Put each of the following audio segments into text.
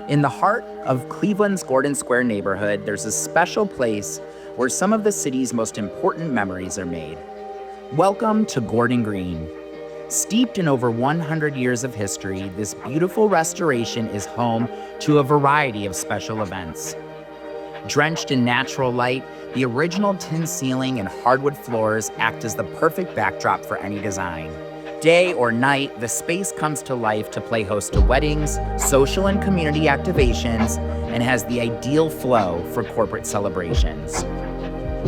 In the heart of Cleveland's Gordon Square neighborhood, there's a special place where some of the city's most important memories are made. Welcome to Gordon Green. Steeped in over 100 years of history, this beautiful restoration is home to a variety of special events. Drenched in natural light, the original tin ceiling and hardwood floors act as the perfect backdrop for any design. Day or night, the space comes to life to play host to weddings, social and community activations, and has the ideal flow for corporate celebrations.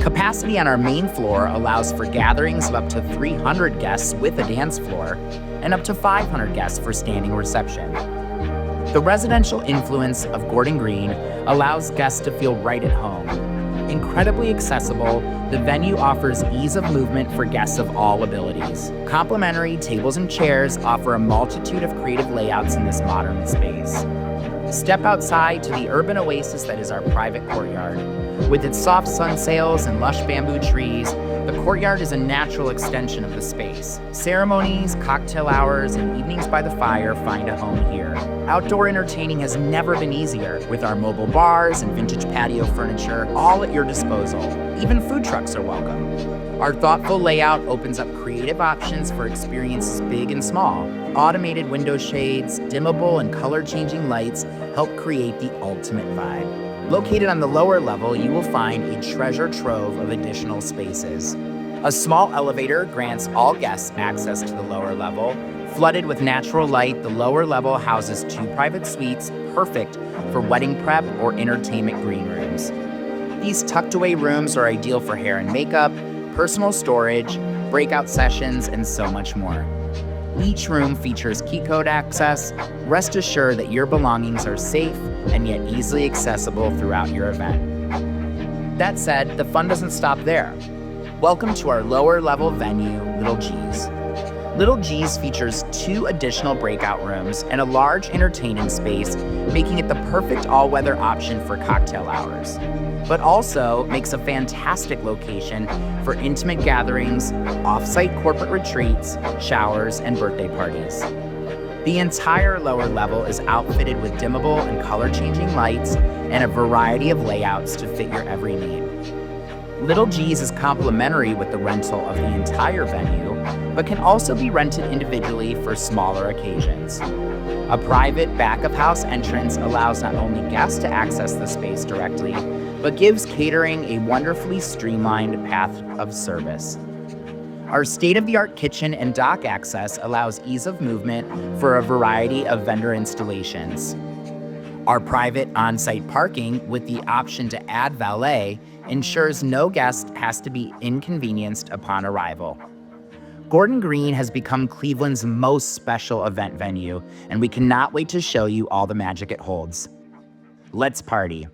Capacity on our main floor allows for gatherings of up to 300 guests with a dance floor and up to 500 guests for standing reception. The residential influence of Gordon Green allows guests to feel right at home. Incredibly accessible, the venue offers ease of movement for guests of all abilities. Complimentary tables and chairs offer a multitude of creative layouts in this modern space. Step outside to the urban oasis that is our private courtyard. With its soft sun sails and lush bamboo trees, the courtyard is a natural extension of the space. Ceremonies, cocktail hours, and evenings by the fire find a home here. Outdoor entertaining has never been easier, with our mobile bars and vintage patio furniture all at your disposal. Even food trucks are welcome. Our thoughtful layout opens up creative options for experiences big and small. Automated window shades, dimmable and color-changing lights help create the ultimate vibe. Located on the lower level, you will find a treasure trove of additional spaces. A small elevator grants all guests access to the lower level. Flooded with natural light, the lower level houses 2 private suites, perfect for wedding prep or entertainment green rooms. These tucked-away rooms are ideal for hair and makeup, personal storage, breakout sessions, and so much more. Each room features key code access. Rest assured that your belongings are safe and yet easily accessible throughout your event. That said, the fun doesn't stop there. Welcome to our lower level venue, Little G's. Little G's features 2 additional breakout rooms and a large entertaining space, making it the perfect all-weather option for cocktail hours, but also makes a fantastic location for intimate gatherings, off-site corporate retreats, showers, and birthday parties. The entire lower level is outfitted with dimmable and color-changing lights and a variety of layouts to fit your every need. Little G's is complimentary with the rental of the entire venue, but can also be rented individually for smaller occasions. A private back-of-house entrance allows not only guests to access the space directly, but gives catering a wonderfully streamlined path of service. Our state-of-the-art kitchen and dock access allows ease of movement for a variety of vendor installations. Our private on-site parking with the option to add valet ensures no guest has to be inconvenienced upon arrival. Gordon Green has become Cleveland's most special event venue, and we cannot wait to show you all the magic it holds. Let's party.